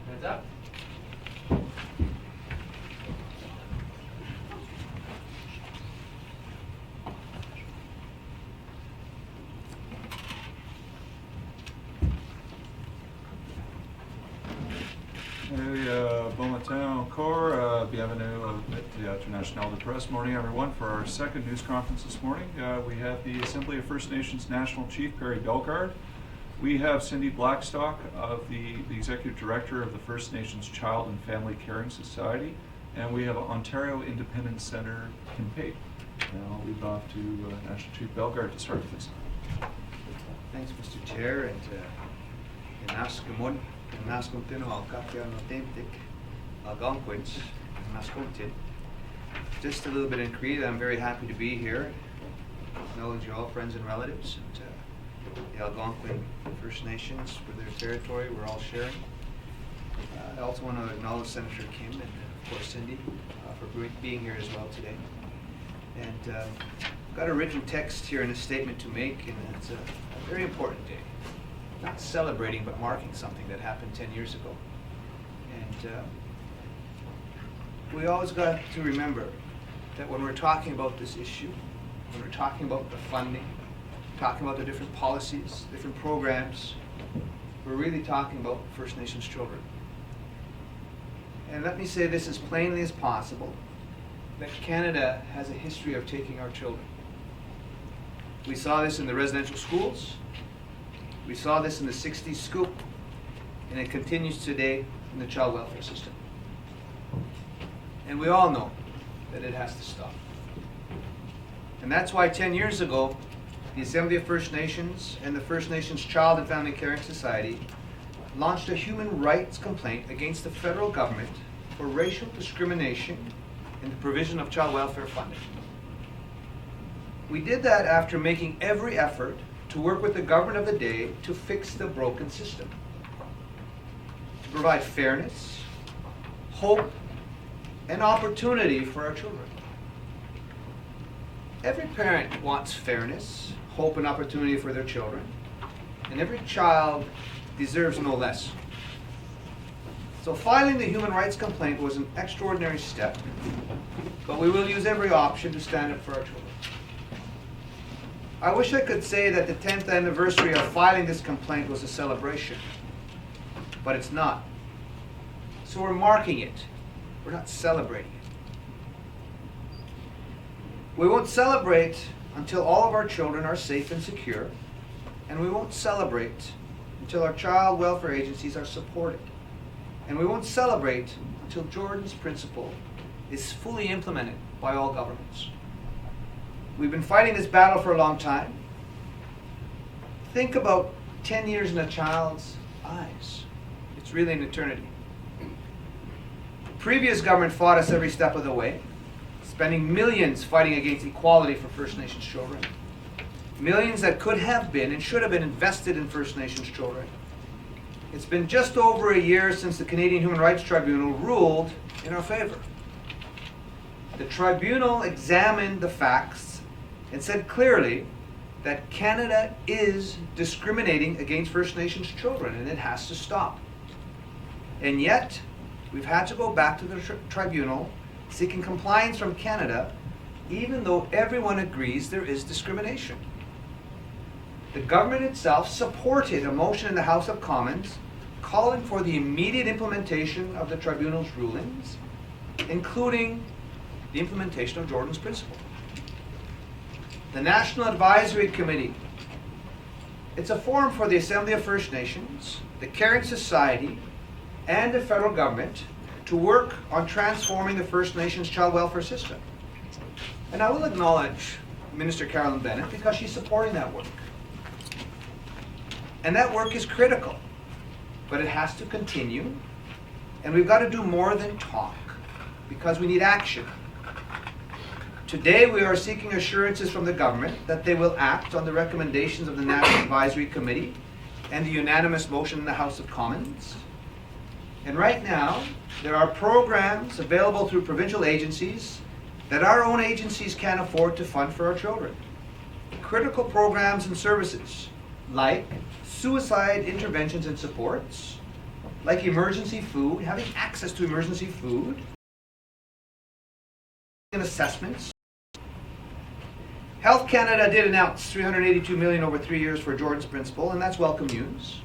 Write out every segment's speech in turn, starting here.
Hands up. Bon matin encore, bienvenue at the International de Presse. Morning everyone. For our second news conference this morning, we have the Assembly of First Nations National Chief Perry Bellegard. We have Cindy Blackstock, of the Executive Director of the First Nations Child and Family Caring Society, and we have Ontario Independence Centre Kim Pate. And I'll leave it off to National Chief Bellegard to start this. Thanks, Mr. Chair, and just a little bit in Cree. I'm very happy to be here. Acknowledge you all, friends and relatives, and the Algonquin First Nations for their territory. We're all sharing. I also want to acknowledge Senator Kim and, of course, Cindy for being here as well today. And I've got a written text here and a statement to make, and it's a very important day. Not celebrating, but marking something that happened 10 years ago. And we always got to remember that when we're talking about this issue, when we're talking about the funding, talking about the different policies, different programs, we're really talking about First Nations children. And let me say this as plainly as possible, that Canada has a history of taking our children. We saw this in the residential schools, we saw this in the 60s scoop, and it continues today in the child welfare system. And we all know that it has to stop. And that's why 10 years ago, the Assembly of First Nations and the First Nations Child and Family Caring Society launched a human rights complaint against the federal government for racial discrimination in the provision of child welfare funding. We did that after making every effort to work with the government of the day to fix the broken system, to provide fairness, hope, and opportunity for our children. Every parent wants fairness, hope, and opportunity for their children, and every child deserves no less. So filing the human rights complaint was an extraordinary step, but we will use every option to stand up for our children. I wish I could say that the 10th anniversary of filing this complaint was a celebration, but it's not. So we're marking it. We're not celebrating it. We won't celebrate until all of our children are safe and secure, and we won't celebrate until our child welfare agencies are supported. And we won't celebrate until Jordan's principle is fully implemented by all governments. We've been fighting this battle for a long time. Think about 10 years in a child's eyes. It's really an eternity. Previous government fought us every step of the way, spending millions fighting against equality for First Nations children. Millions that could have been and should have been invested in First Nations children. It's been just over a year since the Canadian Human Rights Tribunal ruled in our favor. The tribunal examined the facts and said clearly that Canada is discriminating against First Nations children, and it has to stop. And yet, we've had to go back to the tribunal seeking compliance from Canada, even though everyone agrees there is discrimination. The government itself supported a motion in the House of Commons calling for the immediate implementation of the tribunal's rulings, including the implementation of Jordan's principle. The National Advisory Committee, it's a forum for the Assembly of First Nations, the Caring Society, and the federal government to work on transforming the First Nations child welfare system. And I will acknowledge Minister Carolyn Bennett because she's supporting that work. And that work is critical, but it has to continue, and we've got to do more than talk because we need action. Today we are seeking assurances from the government that they will act on the recommendations of the National Advisory Committee and the unanimous motion in the House of Commons. And right now, there are programs available through provincial agencies that our own agencies can't afford to fund for our children. Critical programs and services like suicide interventions and supports, like emergency food, having access to emergency food, and assessments. Health Canada did announce $382 million over 3 years for Jordan's Principle, and that's welcome news.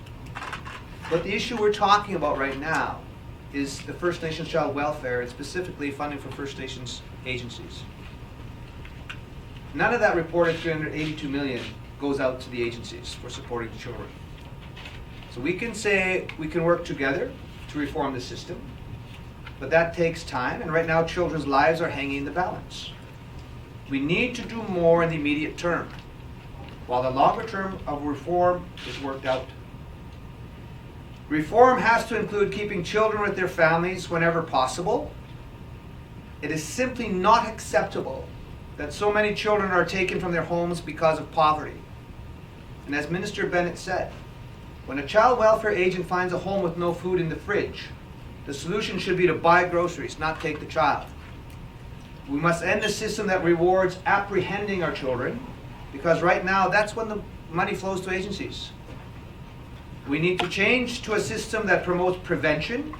But the issue we're talking about right now is the First Nations child welfare, and specifically funding for First Nations agencies. None of that reported $382 million goes out to the agencies for supporting the children. So we can say we can work together to reform the system, but that takes time, and right now children's lives are hanging in the balance. We need to do more in the immediate term, while the longer term of reform is worked out. Reform has to include keeping children with their families whenever possible. It is simply not acceptable that so many children are taken from their homes because of poverty. And as Minister Bennett said, when a child welfare agent finds a home with no food in the fridge, the solution should be to buy groceries, not take the child. We must end the system that rewards apprehending our children, because right now that's when the money flows to agencies. We need to change to a system that promotes prevention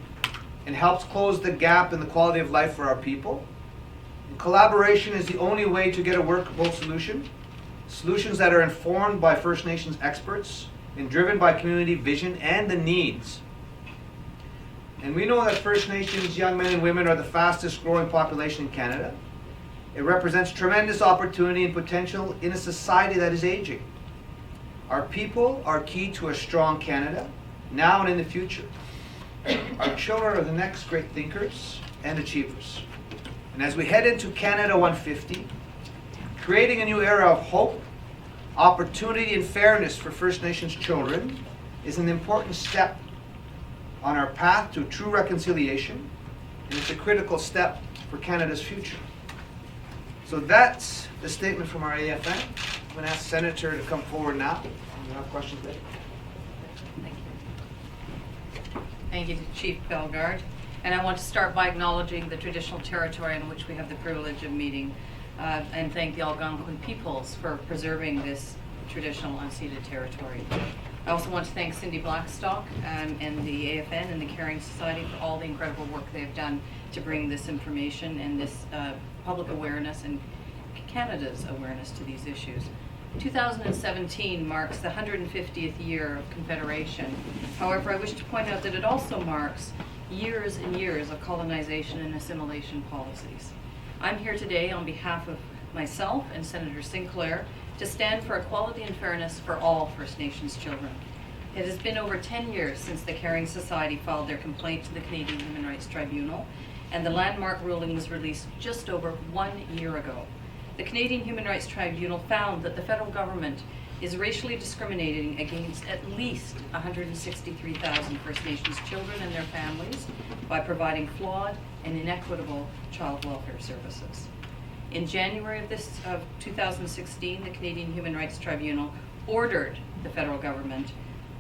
and helps close the gap in the quality of life for our people. And collaboration is the only way to get a workable solution. Solutions that are informed by First Nations experts and driven by community vision and the needs. And we know that First Nations young men and women are the fastest growing population in Canada. It represents tremendous opportunity and potential in a society that is aging. Our people are key to a strong Canada, now and in the future. Our children are the next great thinkers and achievers. And as we head into Canada 150, creating a new era of hope, opportunity, and fairness for First Nations children is an important step on our path to true reconciliation, and it's a critical step for Canada's future. So that's the statement from our AFN. I'm going to ask Senator to come forward now. You have questions later. Thank you. Thank you to Chief Bellegard. And I want to start by acknowledging the traditional territory in which we have the privilege of meeting, and thank the Algonquin peoples for preserving this traditional unceded territory. I also want to thank Cindy Blackstock and the AFN and the Caring Society for all the incredible work they've done to bring this information and this public awareness and Canada's awareness to these issues. 2017 marks the 150th year of Confederation. However, I wish to point out that it also marks years and years of colonization and assimilation policies. I'm here today on behalf of myself and Senator Sinclair to stand for equality and fairness for all First Nations children. It has been over 10 years since the Caring Society filed their complaint to the Canadian Human Rights Tribunal, and the landmark ruling was released just over 1 year ago. The Canadian Human Rights Tribunal found that the federal government is racially discriminating against at least 163,000 First Nations children and their families by providing flawed and inequitable child welfare services. In January of 2016, the Canadian Human Rights Tribunal ordered the federal government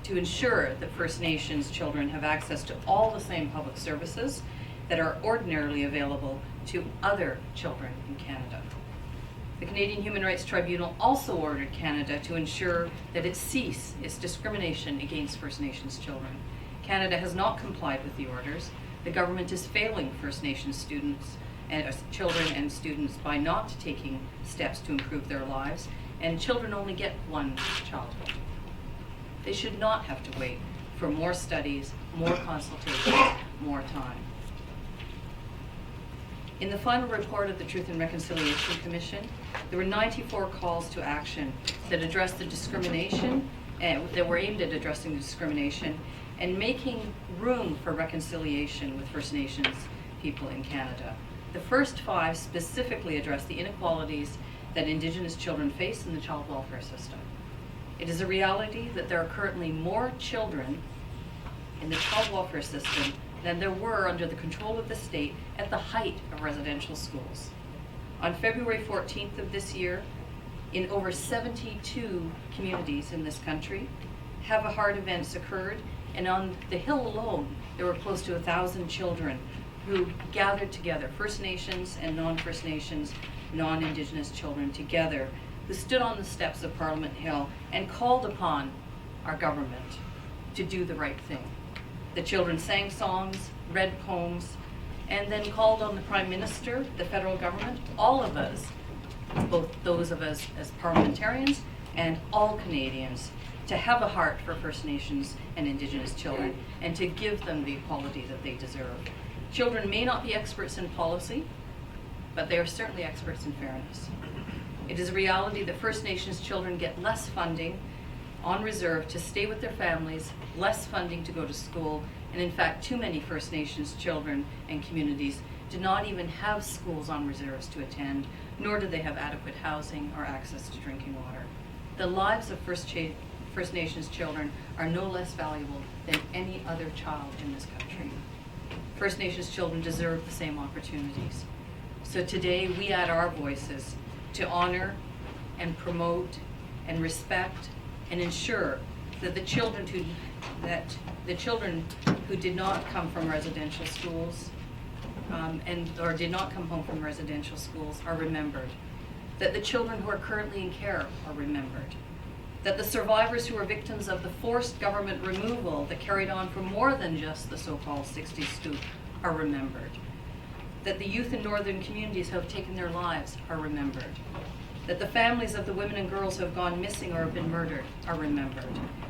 to ensure that First Nations children have access to all the same public services that are ordinarily available to other children in Canada. The Canadian Human Rights Tribunal also ordered Canada to ensure that it cease its discrimination against First Nations children. Canada has not complied with the orders. The government is failing First Nations students and children and students by not taking steps to improve their lives, and children only get one childhood. They should not have to wait for more studies, more consultations, more time. In the final report of the Truth and Reconciliation Commission, there were 94 calls to action that addressed the discrimination, that were aimed at addressing the discrimination and making room for reconciliation with First Nations people in Canada. The first 5 specifically address the inequalities that Indigenous children face in the child welfare system. It is a reality that there are currently more children in the child welfare system than there were under the control of the state at the height of residential schools. On February 14th of this year, in over 72 communities in this country, have-a-heart events occurred, and on the Hill alone, there were close to 1,000 children who gathered together, First Nations and non-First Nations, non-Indigenous children together, who stood on the steps of Parliament Hill and called upon our government to do the right thing. The children sang songs, read poems, and then called on the Prime Minister, the federal government, all of us, both those of us as parliamentarians and all Canadians, to have a heart for First Nations and Indigenous children and to give them the equality that they deserve. Children may not be experts in policy, but they are certainly experts in fairness. It is a reality that First Nations children get less funding on reserve to stay with their families, less funding to go to school, and in fact, too many First Nations children and communities do not even have schools on reserves to attend, nor do they have adequate housing or access to drinking water. The lives of First Nations children are no less valuable than any other child in this country. First Nations children deserve the same opportunities. So today we add our voices to honor and promote and respect and ensure that the children who did not come from residential schools or did not come home from residential schools are remembered, that the children who are currently in care are remembered, that the survivors who were victims of the forced government removal that carried on for more than just the so-called 60s scoop are remembered, that the youth in northern communities who have taken their lives are remembered, that the families of the women and girls who have gone missing or have been murdered are remembered,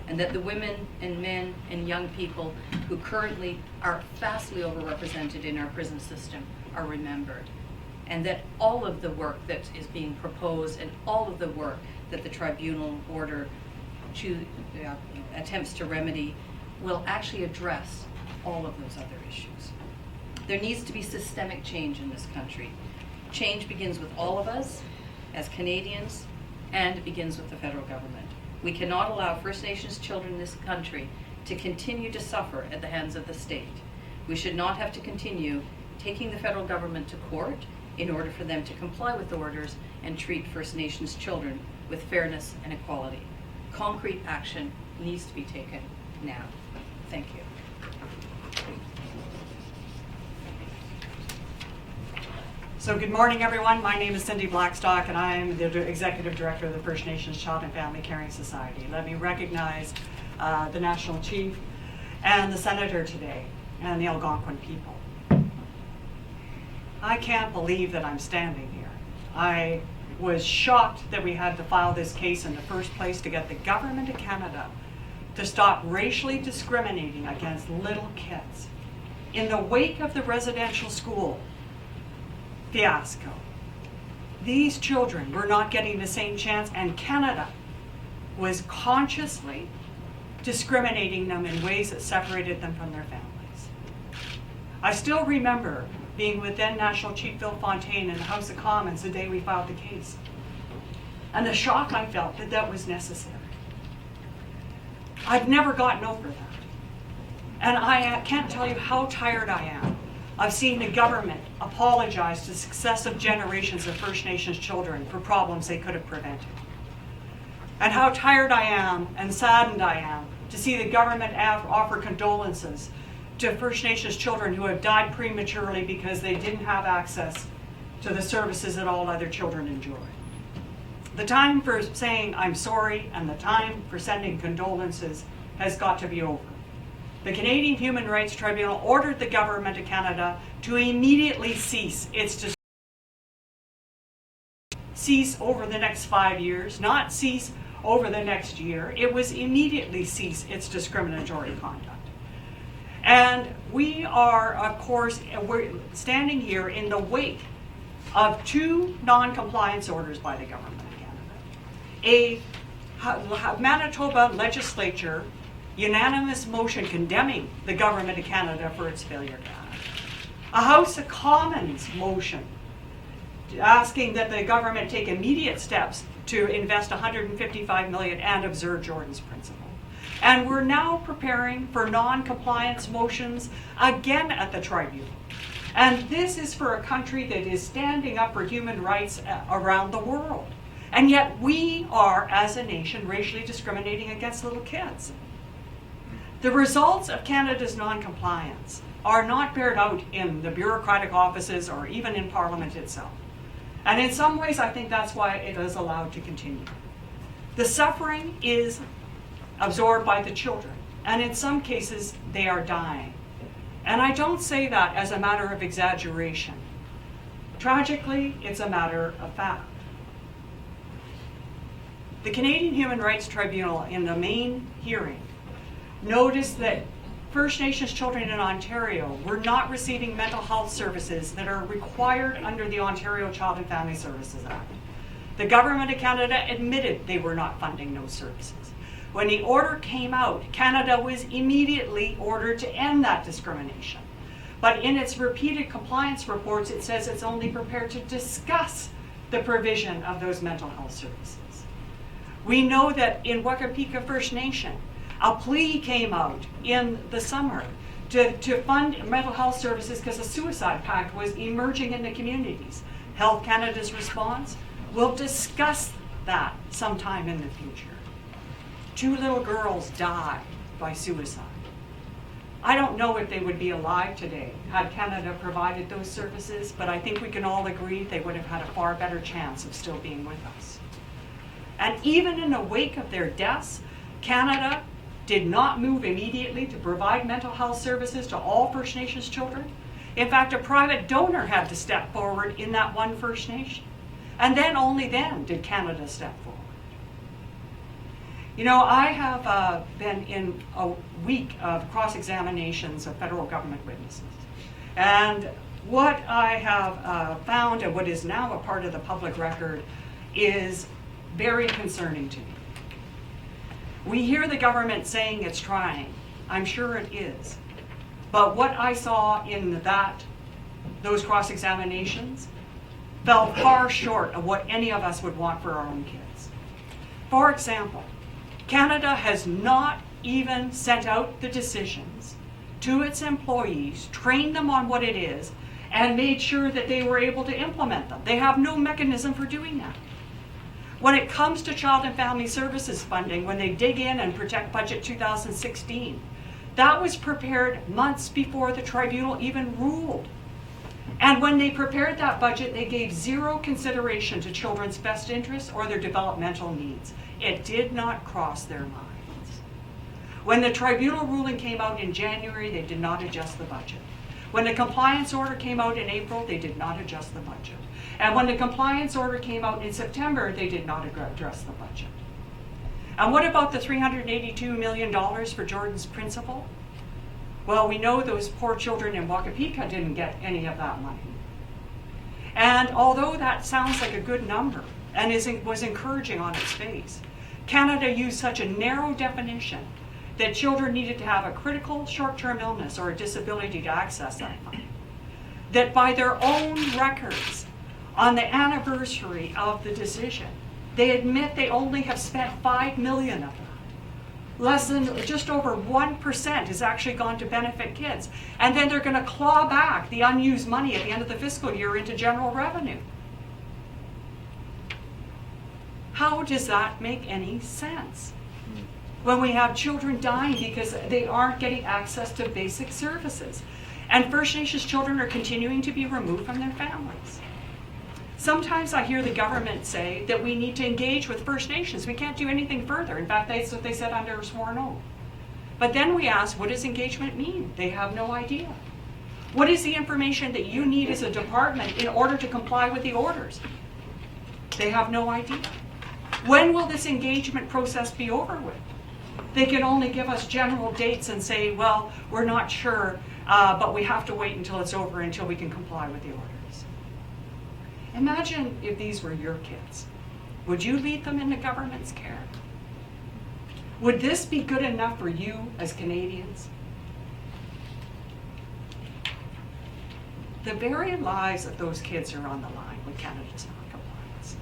and that the women and men and young people who currently are vastly overrepresented in our prison system are remembered, and that all of the work that is being proposed and all of the work that the tribunal order attempts to remedy will actually address all of those other issues. There needs to be systemic change in this country. Change begins with all of us as Canadians, and it begins with the federal government. We cannot allow First Nations children in this country to continue to suffer at the hands of the state. We should not have to continue taking the federal government to court in order for them to comply with orders and treat First Nations children with fairness and equality. Concrete action needs to be taken now. Thank you. So good morning, everyone. My name is Cindy Blackstock, and I'm the Executive Director of the First Nations Child and Family Caring Society. Let me recognize the National Chief and the Senator today, and the Algonquin people. I can't believe that I'm standing here. I was shocked that we had to file this case in the first place to get the Government of Canada to stop racially discriminating against little kids. In the wake of the residential school fiasco, these children were not getting the same chance, and Canada was consciously discriminating them in ways that separated them from their families. I still remember being with then National Chief Bill Fontaine in the House of Commons the day we filed the case, and the shock I felt that that was necessary. I've never gotten over that, and I can't tell you how tired I am of seeing the government apologize to successive generations of First Nations children for problems they could have prevented. And how tired I am and saddened I am to see the government offer condolences to First Nations children who have died prematurely because they didn't have access to the services that all other children enjoy. The time for saying I'm sorry and the time for sending condolences has got to be over. The Canadian Human Rights Tribunal ordered the Government of Canada to immediately cease over the next 5 years, not cease over the next year. It was immediately cease its discriminatory conduct. And we are, of course, we're standing here in the wake of 2 non-compliance orders by the Government of Canada. A Manitoba legislature unanimous motion condemning the Government of Canada for its failure to act. A House of Commons motion asking that the government take immediate steps to invest $155 million and observe Jordan's principle. And we're now preparing for non-compliance motions again at the tribunal. And this is for a country that is standing up for human rights around the world. And yet we are, as a nation, racially discriminating against little kids. The results of Canada's non-compliance are not bared out in the bureaucratic offices or even in Parliament itself. And in some ways, I think that's why it is allowed to continue. The suffering is absorbed by the children And in some cases, they are dying. And I don't say that as a matter of exaggeration. Tragically, it's a matter of fact. The Canadian Human Rights Tribunal, in the main hearing, noticed that First Nations children in Ontario were not receiving mental health services that are required under the Ontario Child and Family Services Act. The Government of Canada admitted they were not funding those services. When the order came out, Canada was immediately ordered to end that discrimination. But in its repeated compliance reports, it says it's only prepared to discuss the provision of those mental health services. We know that in Wakapika First Nation, a plea came out in the summer to fund mental health services because a suicide pact was emerging in the communities. Health Canada's response: we'll discuss that sometime in the future. 2 little girls died by suicide. I don't know if they would be alive today had Canada provided those services, but I think we can all agree they would have had a far better chance of still being with us. And even in the wake of their deaths, Canada did not move immediately to provide mental health services to all First Nations children. In fact, a private donor had to step forward in that one First Nation. And then, only then, did Canada step forward. You know, I have been in a week of cross-examinations of federal government witnesses. And what I have found, and what is now a part of the public record, is very concerning to me. We hear the government saying it's trying. I'm sure it is. But what I saw in those cross-examinations fell far short of what any of us would want for our own kids. For example, Canada has not even sent out the decisions to its employees, trained them on what it is, and made sure that they were able to implement them. They have no mechanism for doing that. When it comes to Child and Family Services funding, when they dig in and protect Budget 2016, that was prepared months before the tribunal even ruled. And when they prepared that budget, they gave zero consideration to children's best interests or their developmental needs. It did not cross their minds. When the tribunal ruling came out in January, they did not adjust the budget. When the compliance order came out in April, they did not adjust the budget. And when the compliance order came out in September, they did not address the budget. And what about the $382 million for Jordan's principal? Well, we know those poor children in Wakapika didn't get any of that money. And although that sounds like a good number and was encouraging on its face, Canada used such a narrow definition that children needed to have a critical short-term illness or a disability to access that money. That by their own records, on the anniversary of the decision, they admit they only have spent $5 million of that. Less than, just over 1% has actually gone to benefit kids. And then they're going to claw back the unused money at the end of the fiscal year into general revenue. How does that make any sense? When we have children dying because they aren't getting access to basic services. And First Nations children are continuing to be removed from their families. Sometimes I hear the government say that we need to engage with First Nations. We can't do anything further. In fact, that's what they said under a sworn oath. But then we ask, what does engagement mean? They have no idea. What is the information that you need as a department in order to comply with the orders? They have no idea. When will this engagement process be over with? They can only give us general dates and say, well, we're not sure, but we have to wait until it's over until we can comply with the orders. Imagine if these were your kids. Would you leave them in the government's care? Would this be good enough for you as Canadians? The very lives of those kids are on the line when Canada's non-compliance.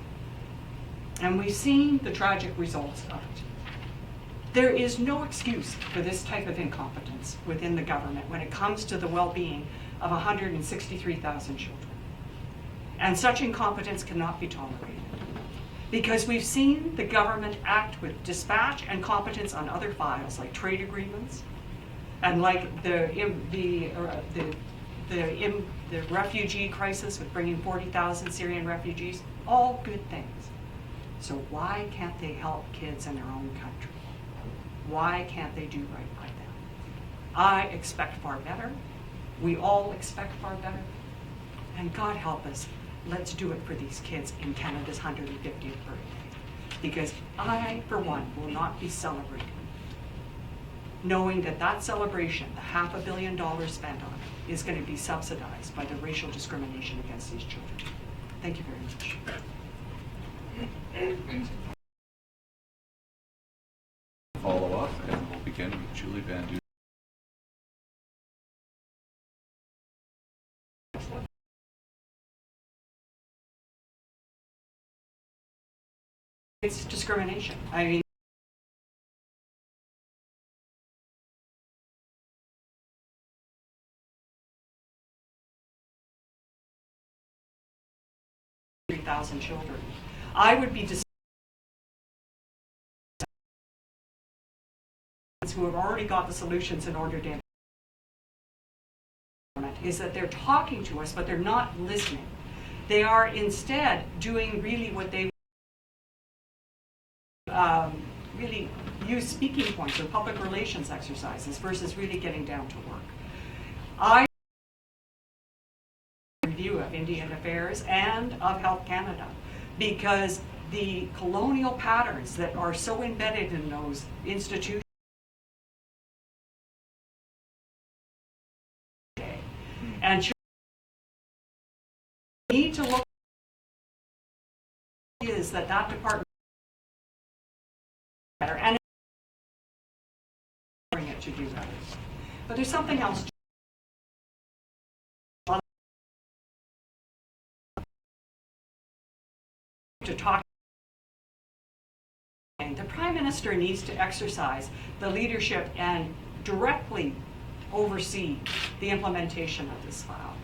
And we've seen the tragic results of it. There is no excuse for this type of incompetence within the government when it comes to the well-being of 163,000 children. And such incompetence cannot be tolerated. Because we've seen the government act with dispatch and competence on other files like trade agreements and like the refugee crisis with bringing 40,000 Syrian refugees, all good things. So why can't they help kids in their own country? Why can't they do right by them? I expect far better. We all expect far better. And God help us, let's do it for these kids in Canada's 150th birthday. Because I, for one, will not be celebrating knowing that that celebration, the $500 million spent on it, is going to be subsidized by the racial discrimination against these children. Thank you very much. Follow up, and we'll begin with Julie Van Dusen. It's discrimination. I mean, children. I would be who have already got the solutions in order to is that they're talking to us, but they're not listening. They are instead doing really what they really use speaking points or public relations exercises versus really getting down to work. I review of Indian Affairs and of Health Canada, because the colonial patterns that are so embedded in those institutions and need to look is that department better and bring it to do better. But there's something else to talk. The Prime Minister needs to exercise the leadership and directly oversee the implementation of this file.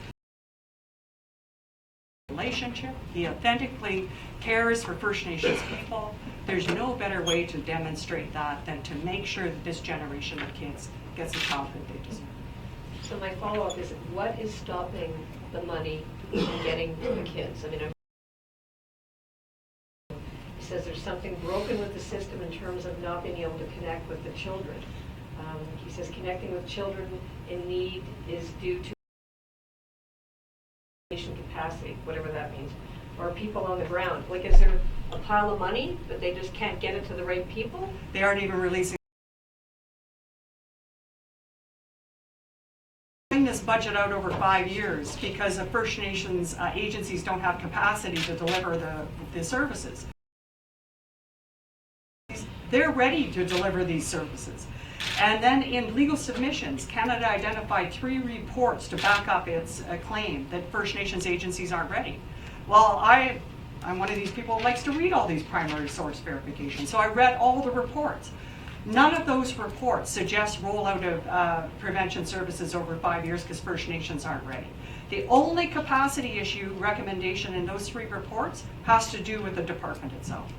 Relationship, he authentically cares for First Nations people. There's no better way to demonstrate that than to make sure that this generation of kids gets the childhood they deserve. So my follow-up is, what is stopping the money from getting to the kids? I mean, he says there's something broken with the system in terms of not being able to connect with the children. He says connecting with children in need is due to capacity, whatever that means, or people on the ground. Like, is there a pile of money that they just can't get it to the right people? They aren't even releasing this budget out over 5 years because the First Nations agencies don't have capacity to deliver the services. They're ready to deliver these services. And then in legal submissions, Canada identified 3 reports to back up its claim that First Nations agencies aren't ready. Well, I'm one of these people who likes to read all these primary source verifications, so I read all the reports. None of those reports suggest rollout of prevention services over 5 years because First Nations aren't ready. The only capacity issue recommendation in those 3 reports has to do with the department itself.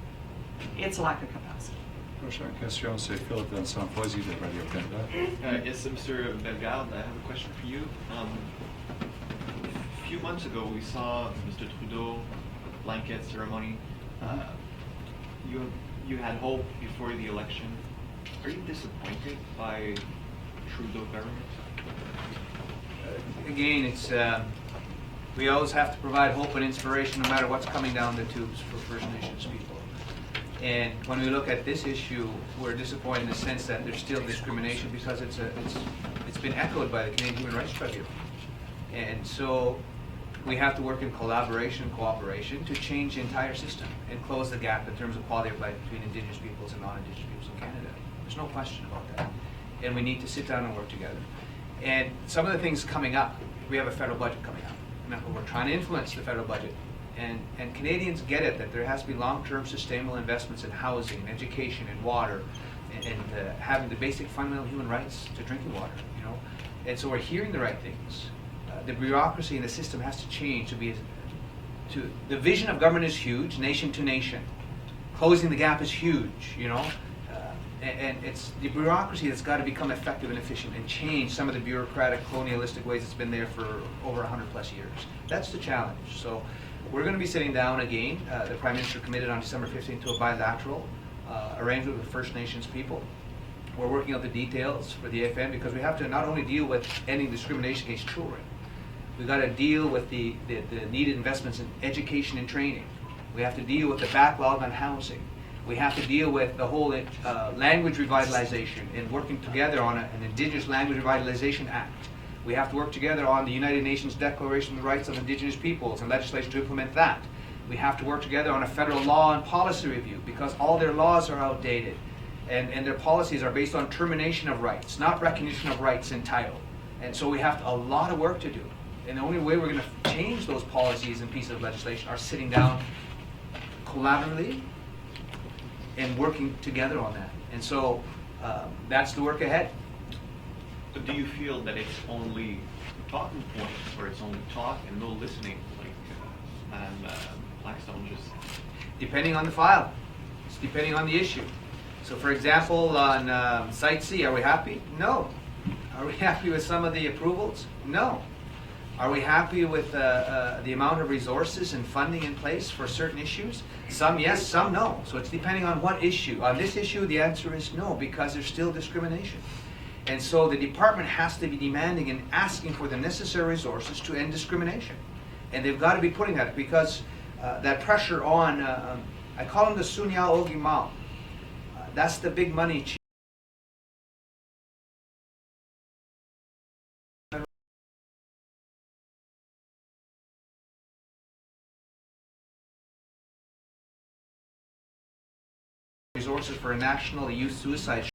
It's lack of capacity. Prochaine question, c'est Philippe Vincent Foisy de Radio-Canada. Yes, Mr. Bellegard, I have a question for you. A few months ago, we saw Mr. Trudeau blanket ceremony. You had hope before the election. Are you disappointed by Trudeau government? Again, it's we always have to provide hope and inspiration no matter what's coming down the tubes for First Nations people. And when we look at this issue, we're disappointed in the sense that there's still discrimination because it's been echoed by the Canadian Human Rights Tribunal. And so we have to work in collaboration and cooperation to change the entire system and close the gap in terms of quality of life between Indigenous peoples and non-Indigenous peoples in Canada. There's no question about that. And we need to sit down and work together. And some of the things coming up, we have a federal budget coming up. Remember, we're trying to influence the federal budget. And Canadians get it that there has to be long-term sustainable investments in housing, and education, and water, and having the basic fundamental human rights to drinking water, you know. And so we're hearing the right things. The bureaucracy in the system has to change the vision of government is huge, nation to nation. Closing the gap is huge, you know. And it's the bureaucracy that's got to become effective and efficient and change some of the bureaucratic, colonialistic ways it's been there for over 100+ years. That's the challenge. So we're going to be sitting down again. The Prime Minister committed on December 15th to a bilateral arrangement with First Nations people. We're working out the details for the AFN because we have to not only deal with ending discrimination against children, we've got to deal with the needed investments in education and training. We have to deal with the backlog on housing. We have to deal with the whole language revitalization and working together on an Indigenous Language Revitalization Act. We have to work together on the United Nations Declaration of the Rights of Indigenous Peoples and legislation to implement that. We have to work together on a federal law and policy review because all their laws are outdated and their policies are based on termination of rights, not recognition of rights in title. And so we have a lot of work to do. And the only way we're going to change those policies and pieces of legislation are sitting down collaboratively and working together on that. And so that's the work ahead. But do you feel that it's only talking points, or it's only talk and no listening, like Madam Blackstone just said? Depending on the file. It's depending on the issue. So for example, on Site C, are we happy? No. Are we happy with some of the approvals? No. Are we happy with the amount of resources and funding in place for certain issues? Some yes, some no. So it's depending on what issue. On this issue, the answer is no, because there's still discrimination. And so the department has to be demanding and asking for the necessary resources to end discrimination. And they've got to be putting that because that pressure on, I call them the Sunya Ogimao. That's the big money. Resources for a national youth suicide.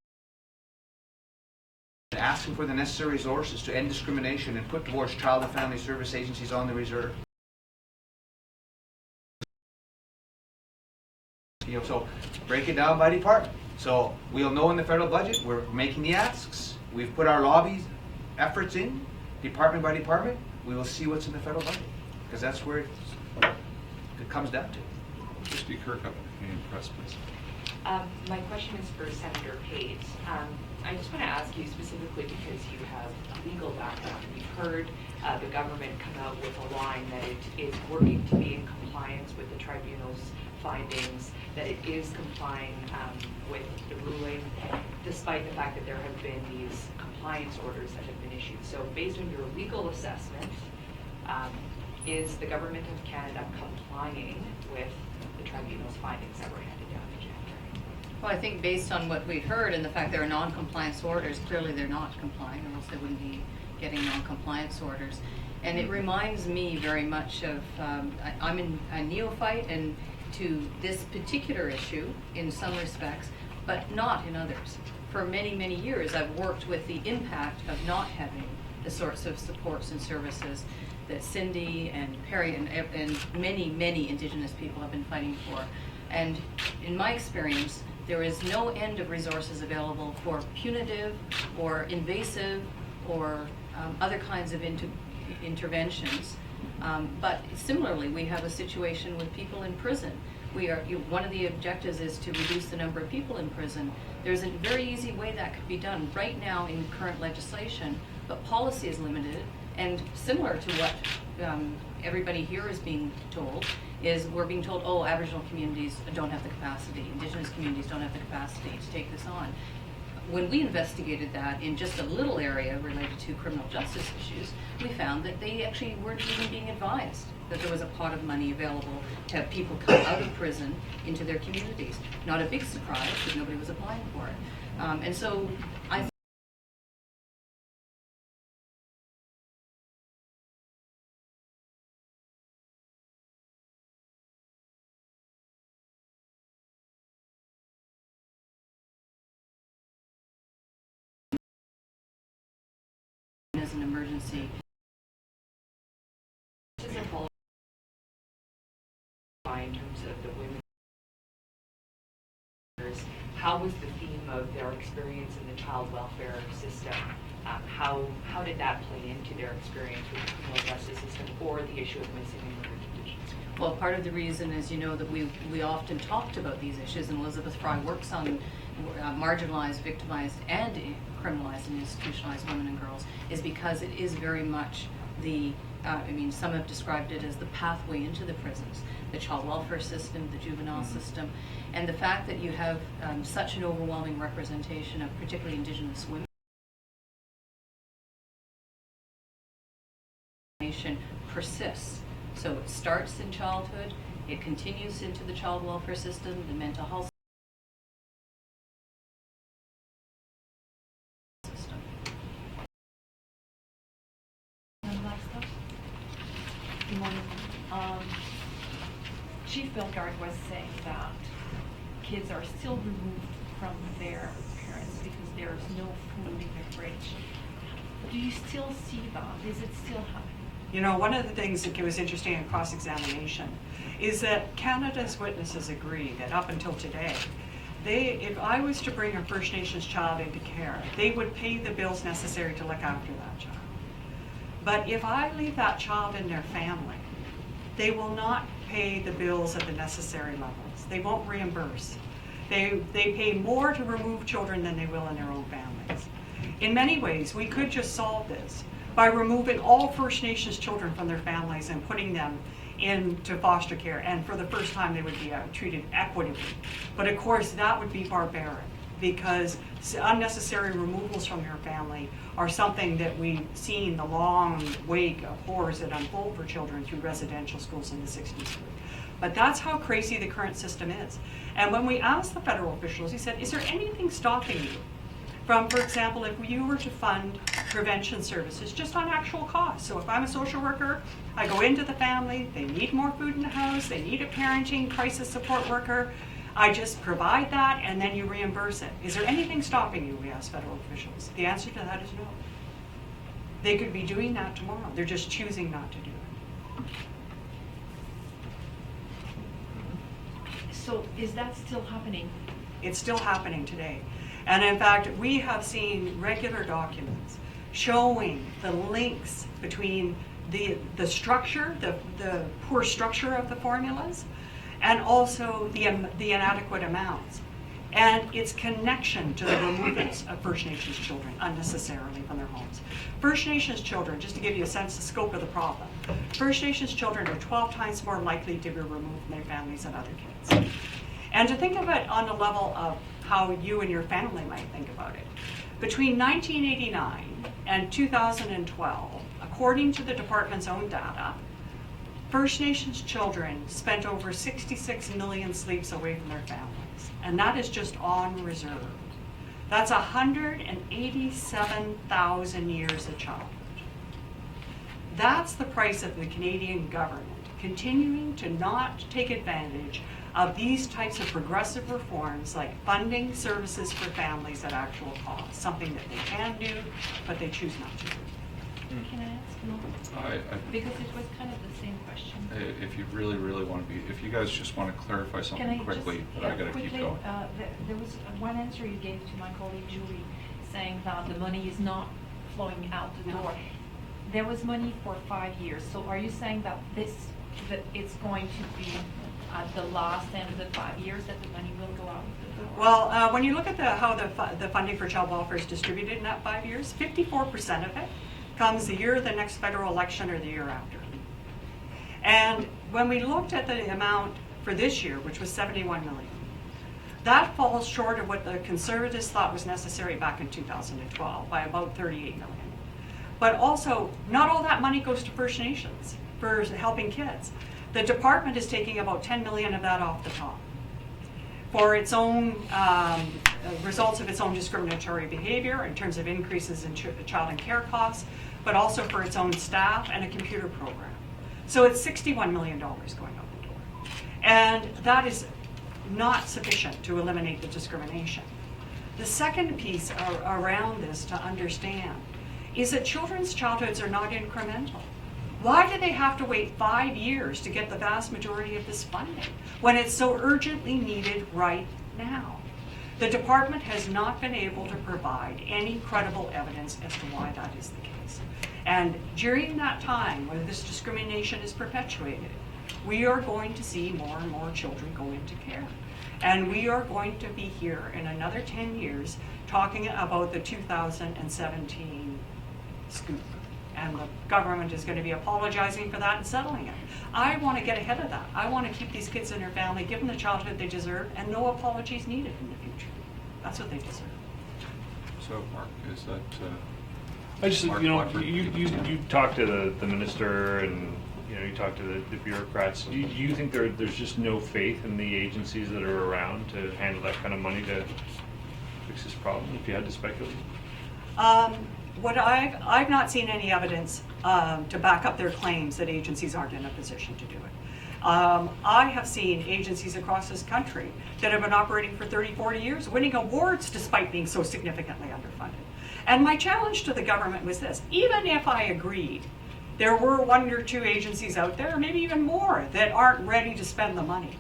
Asking for the necessary resources to end discrimination and put towards child and family service agencies on the reserve. You know, so break it down by department. So we'll know in the federal budget, we're making the asks. We've put our lobbies efforts in, department by department. We will see what's in the federal budget, because that's where it comes down to. Christy Kirk up at the Canadian Press, please. My question is for Senator Pate. I just want to ask you specifically because you have a legal background. We've heard the government come out with a line that it is working to be in compliance with the tribunal's findings, that it is complying with the ruling, despite the fact that there have been these compliance orders that have been issued. So based on your legal assessment, is the government of Canada complying with the tribunal's findings that were handed down in January? Well, I think based on what we've heard and the fact there are non-compliance orders, clearly they're not complying, or else they wouldn't be getting non-compliance orders. And it reminds me very much of, I'm a neophyte and to this particular issue in some respects, but not in others. For many, many years, I've worked with the impact of not having the sorts of supports and services that Cindy and Perry and many, many Indigenous people have been fighting for. And in my experience, there is no end of resources available for punitive or invasive or other kinds of interventions. But similarly, we have a situation with people in prison. One of the objectives is to reduce the number of people in prison. There's a very easy way that could be done right now in current legislation, but policy is limited. And similar to what everybody here is being told, is we're being told, oh, Aboriginal communities don't have the capacity, Indigenous communities don't have the capacity to take this on. When we investigated that in just a little area related to criminal justice issues, we found that they actually weren't even being advised that there was a pot of money available to have people come out of prison into their communities. Not a big surprise, because nobody was applying for it. And so I as an emergency. Just a follow-up in terms of the women. How was the theme of their experience in the child welfare system? How did that play into their experience with the criminal justice system or the issue of missing immigrant Indigenous people? Well, part of the reason is, you know, that we often talked about these issues, and Elizabeth Fry works on marginalized, victimized, and criminalized and institutionalized women and girls, is because it is very much some have described it as the pathway into the prisons, the child welfare system, the juvenile system, and the fact that you have such an overwhelming representation of particularly Indigenous women persists. So it starts in childhood, it continues into the child welfare system, the mental health system. Blackstock. Good morning. Chief Bellegard was saying that kids are still removed from their parents because there's no food in their fridge. Do you still see that? Is it still happening? You know, one of the things that was interesting in cross-examination is that Canada's witnesses agree that up until today, if I was to bring a First Nations child into care, they would pay the bills necessary to look after that child. But if I leave that child in their family, they will not pay the bills at the necessary levels. They won't reimburse. They pay more to remove children than they will in their own families. In many ways, we could just solve this by removing all First Nations children from their families and putting them into foster care, and for the first time they would be treated equitably. But of course that would be barbaric, because unnecessary removals from your family are something that we've seen the long wake of horrors that unfold for children through residential schools in the 60s. But that's how crazy the current system is. And when we asked the federal officials, he said, is there anything stopping you from, for example, if you were to fund prevention services just on actual costs? So if I'm a social worker, I go into the family, they need more food in the house, they need a parenting crisis support worker, I just provide that and then you reimburse it. Is there anything stopping you, we asked federal officials. The answer to that is no. They could be doing that tomorrow, they're just choosing not to do it. So is that still happening? It's still happening today. And in fact, we have seen regular documents showing the links between the structure, the poor structure of the formulas, and also the inadequate amounts, and its connection to the removals of First Nations children unnecessarily from their homes. First Nations children, just to give you a sense of the scope of the problem, First Nations children are 12 times more likely to be removed from their families than other kids. And to think of it on the level of how you and your family might think about it, between 1989 and 2012, according to the department's own data, First Nations children spent over 66 million sleeps away from their families, and that is just on reserve. That's 187,000 years of childhood. That's the price of the Canadian government continuing to not take advantage of these types of progressive reforms, like funding services for families at actual cost, something that they can do, but they choose not to do. Can I ask more? Because it was kind of the same question. If you really, really want to be, if you guys just want to clarify Can something I quickly, just, but I got to keep going. There was one answer you gave to my colleague Julie, saying that the money is not flowing out the door. There was money for 5 years. So are you saying that it's going to be at the last end of the 5 years that the money will go out the door? Well, when you look at how the funding for child welfare is distributed in that 5 years, 54% of it comes the year of the next federal election or the year after. And when we looked at the amount for this year, which was 71 million, that falls short of what the Conservatives thought was necessary back in 2012 by about 38 million. But also, not all that money goes to First Nations for helping kids. The department is taking about 10 million of that off the top for its own results of its own discriminatory behavior in terms of increases in child and care costs, but also for its own staff and a computer program. So it's $61 million going out the door. And that is not sufficient to eliminate the discrimination. The second piece around this to understand is that children's childhoods are not incremental. Why do they have to wait 5 years to get the vast majority of this funding when it's so urgently needed right now? The department has not been able to provide any credible evidence as to why that is the case. And during that time when this discrimination is perpetuated, we are going to see more and more children go into care. And we are going to be here in another 10 years talking about the 2017 scoop and the government is going to be apologizing for that and settling it. I want to get ahead of that. I want to keep these kids in their family, give them the childhood they deserve, and no apologies needed in the future. That's what they deserve. So, Mark, is that, I just, Mark you know, Blackford, you talk to the minister and, you know, you talk to the bureaucrats. Do you think there's just no faith in the agencies that are around to handle that kind of money to fix this problem, if you had to speculate? What I've not seen any evidence to back up their claims that agencies aren't in a position to do it. I have seen agencies across this country that have been operating for 30, 40 years winning awards despite being so significantly underfunded. And my challenge to the government was this: even if I agreed there were 1 or 2 agencies out there, maybe even more, that aren't ready to spend the money,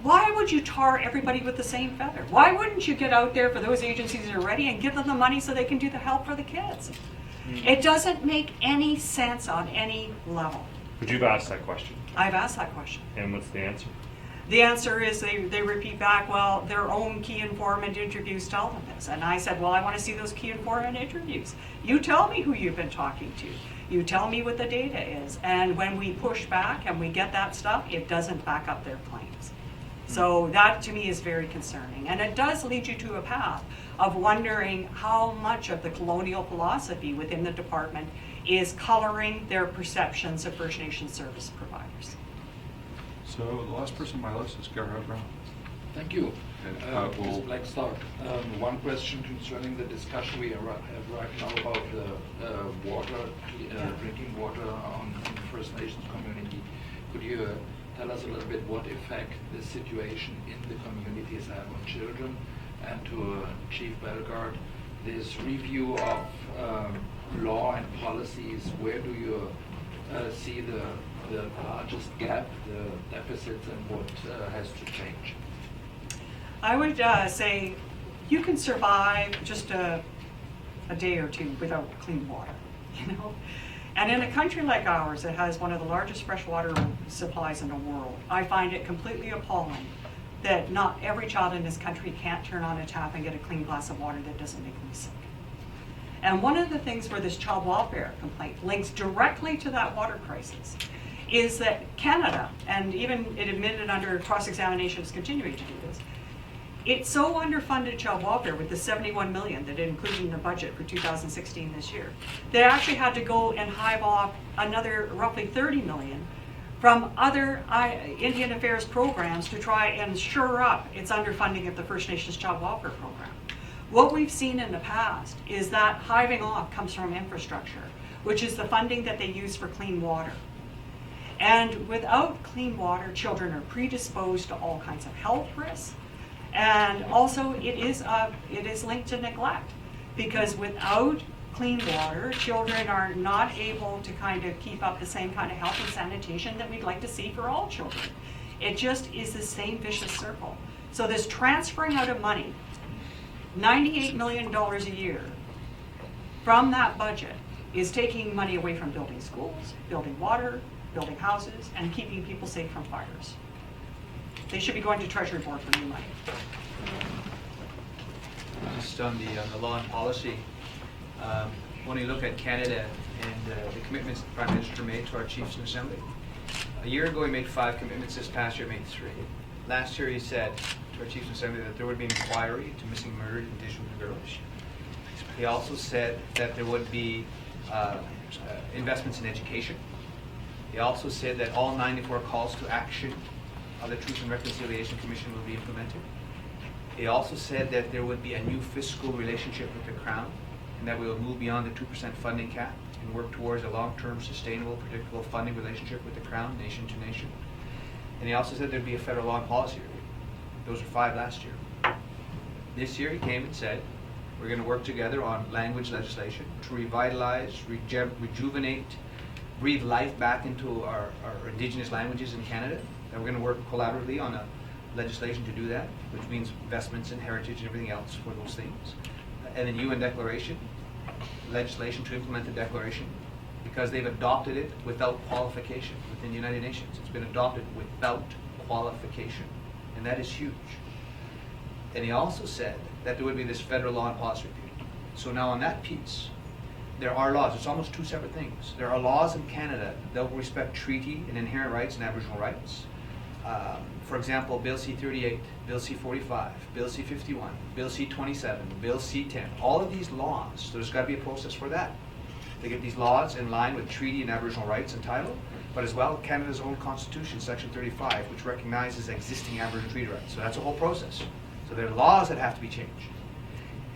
why would you tar everybody with the same feather? Why wouldn't you get out there for those agencies that are ready and give them the money so they can do the help for the kids? It doesn't make any sense on any level. But you've asked that question, I've asked that question. and what's the answer? The answer is they repeat back, well, their own key informant interviews tell them this. And I said, well, I want to see those key informant interviews. You tell me who you've been talking to. You tell me what the data is. And when we push back and we get that stuff, it doesn't back up their claims. So that to me is very concerning. And it does lead you to a path of wondering how much of the colonial philosophy within the department is coloring their perceptions of First Nation service providers. so the last person on my list is Gerhard Brown. Thank you. Okay, Ms. Blackstock, one question concerning the discussion we have right now about the water, drinking water on in the First Nations community. Could you tell us a little bit what effect this situation in the communities have on children? And to Chief Bellegard, this review of law and policies, where do you see the largest gap, the deficits, and what has to change? I would say you can survive just a day or two without clean water, you know? And in a country like ours that has one of the largest freshwater supplies in the world, I find it completely appalling that not every child in this country can't turn on a tap and get a clean glass of water that doesn't make them sick. And one of the things where this child welfare complaint links directly to that water crisis is that Canada, and even it admitted under cross-examination is continuing to do this, it's so underfunded child welfare with the 71 million that it included in the budget for 2016 this year. They actually had to go and hive off another roughly 30 million from other Indian Affairs programs to try and shore up its underfunding of the First Nations Child Welfare Program. What we've seen in the past is that hiving off comes from infrastructure, which is the funding that they use for clean water. And without clean water, children are predisposed to all kinds of health risks. And also it is linked to neglect, because without clean water, children are not able to kind of keep up the same kind of health and sanitation that we'd like to see for all children. It just is the same vicious circle. So this transferring out of money, $98 million a year from that budget, is taking money away from building schools, building water, building houses, and keeping people safe from fires. They should be going to Treasury Board for new money. Just on the law and policy, when you look at Canada and the commitments the Prime Minister made to our chiefs in Assembly, a year ago he made 5 commitments, this past year he made 3. Last year he said to our chiefs in Assembly that there would be an inquiry into missing murdered Indigenous girls. He also said that there would be investments in education. He also said that all 94 calls to action of the Truth and Reconciliation Commission will be implemented. He also said that there would be a new fiscal relationship with the Crown, and that we will move beyond the 2% funding cap and work towards a long-term, sustainable, predictable funding relationship with the Crown, nation to nation. And he also said there'd be a federal law and policy review. Those were 5 last year. This year he came and said, we're going to work together on language legislation to revitalize, rejuvenate, breathe life back into our Indigenous languages in Canada. And we're going to work collaboratively on a legislation to do that, which means investments in heritage and everything else for those things. And then UN declaration, legislation to implement the declaration, because they've adopted it without qualification within the United Nations. It's been adopted without qualification, and that is huge. And he also said that there would be this federal law and policy review. So now on that piece, there are laws. It's almost two separate things. There are laws in Canada that will respect treaty and inherent rights and Aboriginal rights. For example, Bill C-38, Bill C-45, Bill C-51, Bill C-27, Bill C-10. All of these laws, so there's got to be a process for that. To get these laws in line with treaty and Aboriginal rights and title, but as well Canada's own constitution, section 35, which recognizes existing Aboriginal treaty rights. So that's a whole process. So there are laws that have to be changed.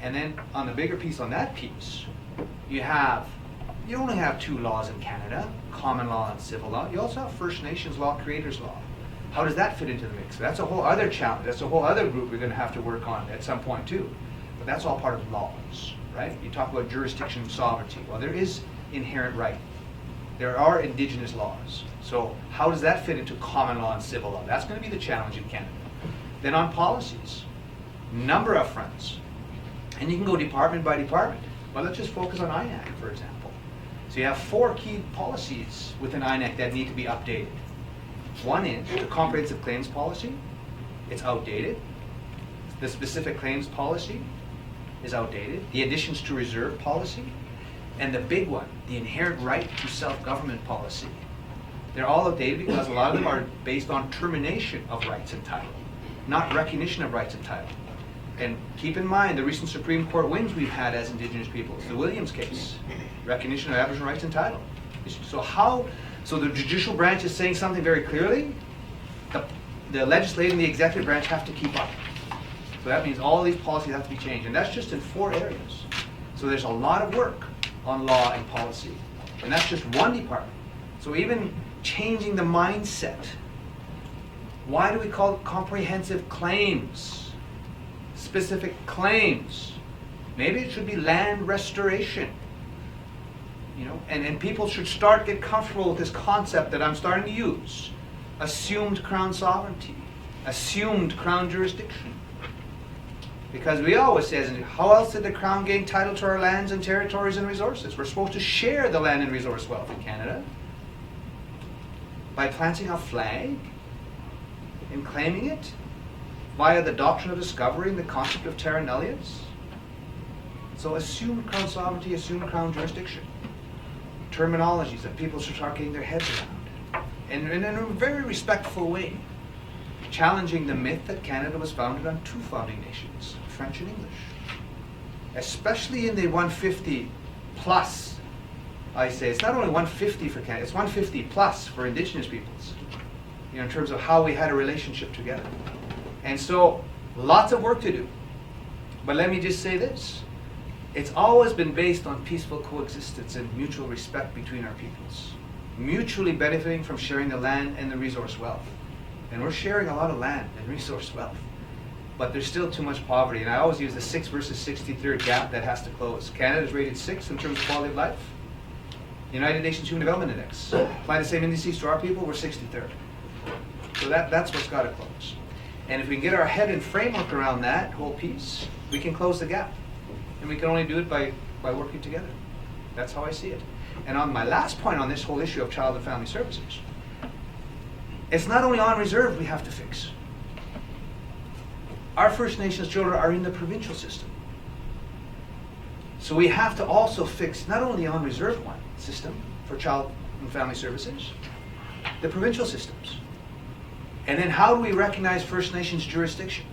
And then on the bigger piece, on that piece, you only have two laws in Canada, common law and civil law. You also have First Nations law, Creators law. How does that fit into the mix? That's a whole other challenge. That's a whole other group we're going to have to work on at some point too. But that's all part of laws, right? You talk about jurisdiction and sovereignty. Well, there is inherent right. There are Indigenous laws. So how does that fit into common law and civil law? That's going to be the challenge in Canada. Then on policies, number of fronts. And you can go department by department. Well, let's just focus on INAC, for example. So you have 4 key policies within INAC that need to be updated. One is the comprehensive claims policy. It's outdated. The specific claims policy is outdated. The additions to reserve policy. And the big one, the inherent right to self-government policy. They're all outdated because a lot of them are based on termination of rights and title, not recognition of rights and title. And keep in mind the recent Supreme Court wins we've had as Indigenous peoples. The Williams case, recognition of Aboriginal rights and title. So the judicial branch is saying something very clearly. The legislative and the executive branch have to keep up. So that means all these policies have to be changed. And that's just in 4 areas. So there's a lot of work on law and policy. And that's just one department. So even changing the mindset. Why do we call it comprehensive claims? Specific claims. Maybe it should be land restoration. You know, and people should get comfortable with this concept that I'm starting to use. Assumed Crown sovereignty. Assumed Crown jurisdiction. Because we always say, how else did the Crown gain title to our lands and territories and resources? We're supposed to share the land and resource wealth in Canada. By planting a flag and claiming it via the doctrine of discovery and the concept of terra nullius. So assumed Crown sovereignty, assumed Crown jurisdiction. Terminologies that people should start getting their heads around. And in a very respectful way. Challenging the myth that Canada was founded on 2 founding nations, French and English. Especially in the 150 plus, I say, it's not only 150 for Canada, it's 150 plus for Indigenous peoples, you know, in terms of how we had a relationship together. And so, lots of work to do. But let me just say this. It's always been based on peaceful coexistence and mutual respect between our peoples. Mutually benefiting from sharing the land and the resource wealth. And we're sharing a lot of land and resource wealth. But there's still too much poverty. And I always use the 6th versus 63rd gap that has to close. Canada's rated 6th in terms of quality of life. United Nations Human Development Index. Apply the same indices to our people, we're 63rd. So that's what's got to close. And if we can get our head and framework around that whole piece, we can close the gap. And we can only do it by working together. That's how I see it. And on my last point on this whole issue of child and family services, it's not only on reserve we have to fix. Our First Nations children are in the provincial system. So we have to also fix not only the on reserve one system for child and family services, the provincial systems. And then how do we recognize First Nations jurisdiction?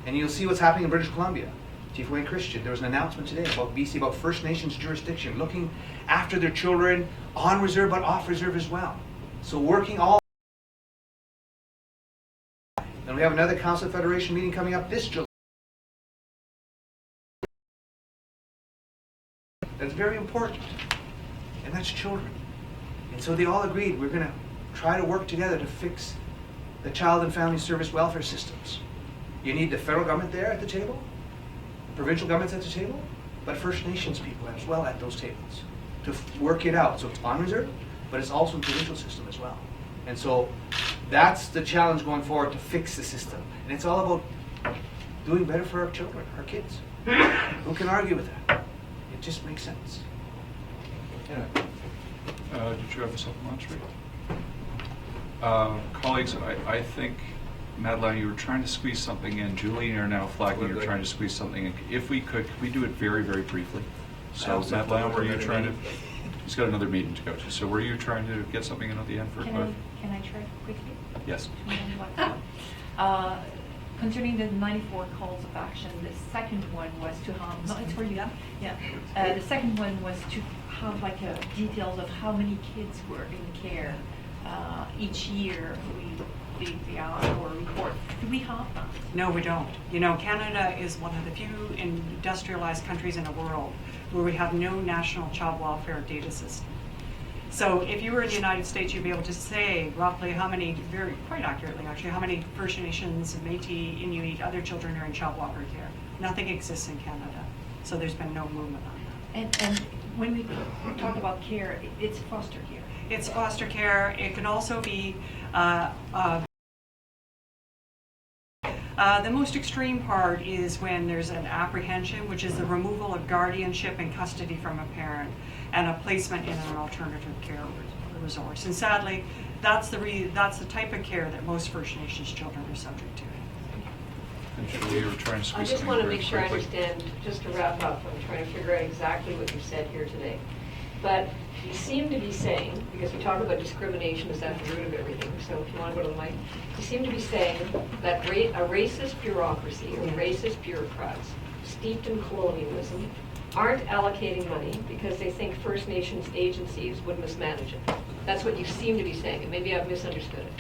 And you'll see what's happening in British Columbia. Chief Wayne Christian, there was an announcement today about BC, about First Nations jurisdiction, looking after their children on reserve but off reserve as well. So working all. And we have another Council of Federation meeting coming up this July. That's very important. And that's children. And so they all agreed we're going to try to work together to fix the child and family service welfare systems. You need the federal government there at the table, provincial governments at the table, but First Nations people as well at those tables to work it out. So it's on reserve, but it's also in the provincial system as well. And so that's the challenge going forward, to fix the system. And it's all about doing better for our children, our kids. Who can argue with that? It just makes sense. Yeah. Did you have a supplementary? Colleagues, I think, Madeline, you were trying to squeeze something in. Julie, you're now flagging you're trying to squeeze something in. If we could we do it very, very briefly? So Matt Lamb, were you trying to, he's got another meeting to go to, so were you trying to get something in at the end for Can Cliff? I try quickly? Yes. Concerning the 94 calls of action, the second one was to have, no, it's for you, yeah. The second one was to have like details of how many kids were in care each year. We did our report. Do we have that? No, we don't. You know, Canada is one of the few industrialized countries in the world where we have no national child welfare data system. So if you were in the United States, you'd be able to say roughly how many, quite accurately actually, how many First Nations, Métis, Inuit, other children are in child welfare care. Nothing exists in Canada, so there's been no movement on that. And when we talk about care, it's foster care. It's foster care. It can also be the most extreme part is when there's an apprehension, which is the removal of guardianship and custody from a parent and a placement in an alternative care resource. And sadly, that's the type of care that most First Nations children are subject to. And Julie, you were trying to I squeeze just something want to very make sure I quickly. understand, just to wrap up, I'm trying to figure out exactly what you said here today. But you seem to be saying, because we talk about discrimination is at the root of everything, so if you want to go to the mic, you seem to be saying that a racist bureaucracy or racist bureaucrats steeped in colonialism aren't allocating money because they think First Nations agencies would mismanage it. That's what you seem to be saying, and maybe I've misunderstood it.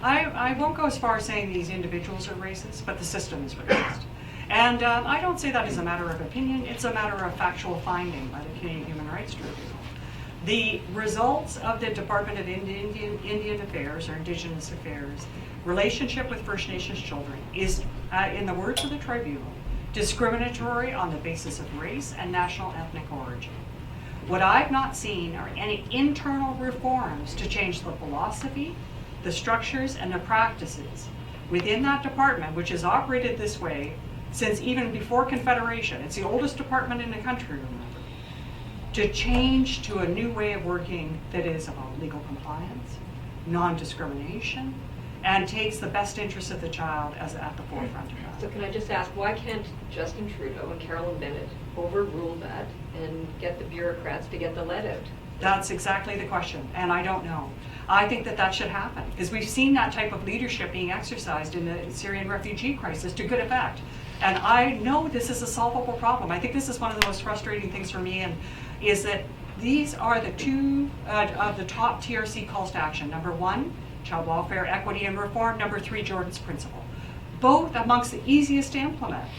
I won't go as far as saying these individuals are racist, but the system is racist. And I don't say that as a matter of opinion, it's a matter of factual finding by the Canadian Human Rights Tribunal. The results of the Department of Indian Affairs or Indigenous Affairs relationship with First Nations children is, in the words of the tribunal, discriminatory on the basis of race and national ethnic origin. What I've not seen are any internal reforms to change the philosophy, the structures, and the practices within that department, which has operated this way since even before Confederation. It's the oldest department in the country, remember, to change to a new way of working that is about legal compliance, non-discrimination, and takes the best interests of the child as at the forefront of that. So can I just ask, why can't Justin Trudeau and Carolyn Bennett overrule that and get the bureaucrats to get the lead out? That's exactly the question, and I don't know. I think that should happen, because we've seen that type of leadership being exercised in the Syrian refugee crisis to good effect. And I know this is a solvable problem. I think this is one of the most frustrating things for me, and is that these are the two of the top TRC calls to action. Number 1, child welfare, equity, and reform. Number 3, Jordan's principle. Both amongst the easiest to implement.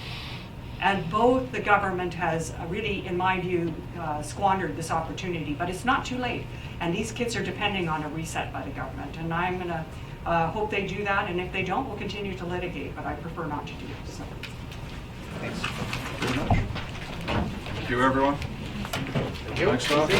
And both the government has really, in my view, squandered this opportunity, but it's not too late. And these kids are depending on a reset by the government. And I'm going to hope they do that, and if they don't, we'll continue to litigate, but I prefer not to do so. Thanks very much. Thank you, everyone. Thank you. Thanks, Bob.